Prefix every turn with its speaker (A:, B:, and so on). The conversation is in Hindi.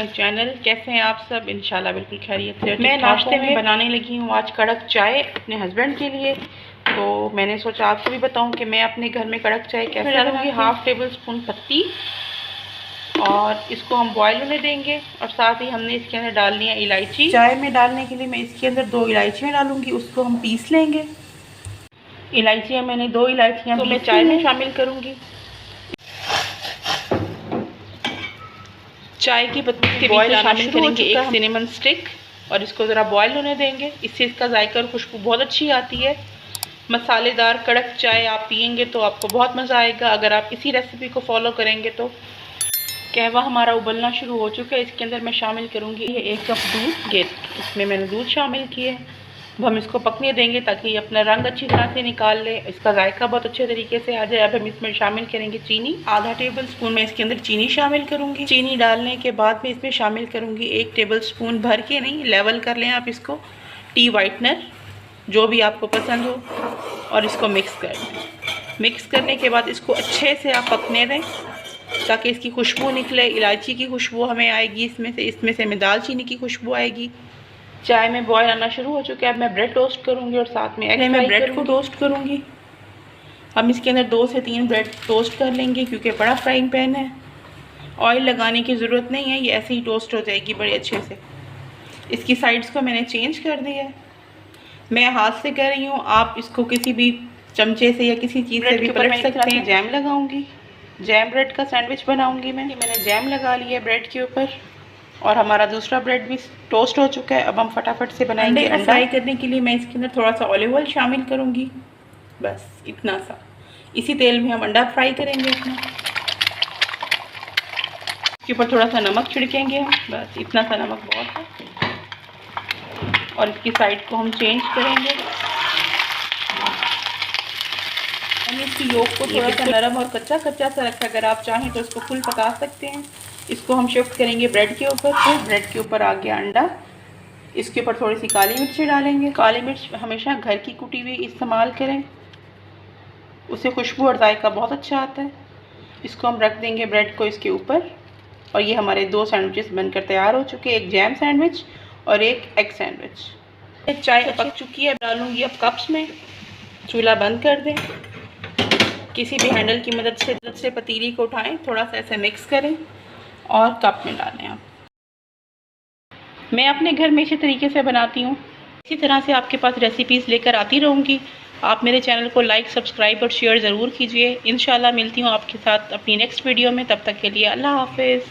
A: My channel. कैसे हैं आप सब? इंशाल्लाह बिल्कुल खैरियत से। मैं नाश्ते में बनाने लगी हूँ आज कड़क चाय अपने हस्बैंड के लिए। तो मैंने सोचा आपको भी बताऊँ कि मैं अपने घर में कड़क चाय कैसे डालूँगी। 1/2 टेबल स्पून पत्ती और इसको हम बॉयल होने देंगे। और साथ ही हमने इसके अंदर डालनी है इलायची। चाय में डालने के लिए मैं इसके अंदर 2 इलायचियाँ डालूँगी, उसको हम पीस लेंगे। इलायचियाँ मैंने 2 इलायचियाँ तो मैं चाय में शामिल करूँगी। चाय की पत्ती के बॉयल शामिल करेंगे 1 सिनेमन स्टिक और इसको ज़रा बॉयल होने देंगे। इससे इसका जायका और खुशबू बहुत अच्छी आती है। मसालेदार कड़क चाय आप पियेंगे तो आपको बहुत मज़ा आएगा अगर आप इसी रेसिपी को फॉलो करेंगे। तो कहवा हमारा उबलना शुरू हो चुका है। इसके अंदर मैं शामिल करूँगी ये 1 कप दूध। इसमें मैंने दूध शामिल किए। अब हम इसको पकने देंगे ताकि ये अपना रंग अच्छी तरह से निकाल ले, इसका जायका बहुत अच्छे तरीके से आ जाए। अब हम इसमें शामिल करेंगे चीनी। 1/2 टेबल स्पून मैं इसके अंदर चीनी शामिल करूँगी। चीनी डालने के बाद मैं इसमें शामिल करूँगी 1 टेबल स्पून, भर के नहीं, लेवल कर लें आप इसको, टी वाइटनर जो भी आपको पसंद हो, और इसको मिक्स कर दें। मिक्स करने के बाद इसको अच्छे से आप पकने दें ताकि इसकी खुशबू निकले। इलायची की खुशबू हमें आएगी इसमें से हमें दालचीनी की खुशबू आएगी। चाय में बॉयल आना शुरू हो चुका है। अब मैं ब्रेड टोस्ट करूँगी और साथ में मैं ब्रेड को टोस्ट करूँगी। हम इसके अंदर 2 से 3 ब्रेड टोस्ट कर लेंगे क्योंकि बड़ा फ्राइंग पैन है। ऑयल लगाने की ज़रूरत नहीं है, ये ऐसे ही टोस्ट हो जाएगी बड़े अच्छे से। इसकी साइड्स को मैंने चेंज कर दिया है। मैं हाथ से कर रही हूँ, आप इसको किसी भी चमचे से या किसी चीज़ से भी पलट सकते हैं। जैम लगाऊंगी, जैम ब्रेड का सैंडविच बनाऊंगी मैंने जैम लगा लिया है ब्रेड के ऊपर और हमारा दूसरा ब्रेड भी टोस्ट हो चुका है। अब हम फटाफट से बनाएंगे। अंडा फ्राई करने के लिए मैं इसके अंदर थोड़ा सा ऑलिव ऑयल शामिल करूँगी, बस इतना सा। इसी तेल में हम अंडा फ्राई करेंगे अपना। इसके ऊपर थोड़ा सा नमक छिड़केंगे हम, बस इतना सा नमक बहुत है। और इसकी साइड को हम चेंज करेंगे। मैंने इसकी योक को थोड़ा सा नरम और कच्चा कच्चा सा रखा। अगर आप चाहें तो इसको फुल पका सकते हैं। इसको हम शिफ्ट करेंगे ब्रेड के ऊपर। तो ब्रेड के ऊपर आ गया अंडा। इसके ऊपर थोड़ी सी काली मिर्ची डालेंगे। काली मिर्च हमेशा घर की कुटी हुई इस्तेमाल करें, उससे खुशबू और जायका बहुत अच्छा आता है। इसको हम रख देंगे ब्रेड को इसके ऊपर। और ये हमारे 2 सैंडविचेस बनकर तैयार हो चुके हैं, एक जैम सैंडविच और एक एग सैंडविच। चाय पक चुकी है, डालूंगी अब कप्स में। चूल्हा बंद कर दें। किसी भी हैंडल की मदद से पतीली को उठाएं, थोड़ा सा ऐसे मिक्स करें और कप में डालें। आप मैं अपने घर में इसी तरीके से बनाती हूँ। इसी तरह से आपके पास रेसिपीज़ लेकर आती रहूँगी। आप मेरे चैनल को लाइक, सब्सक्राइब और शेयर ज़रूर कीजिए। इंशाल्लाह मिलती हूँ आपके साथ अपनी नेक्स्ट वीडियो में। तब तक के लिए अल्लाह हाफ़िज़।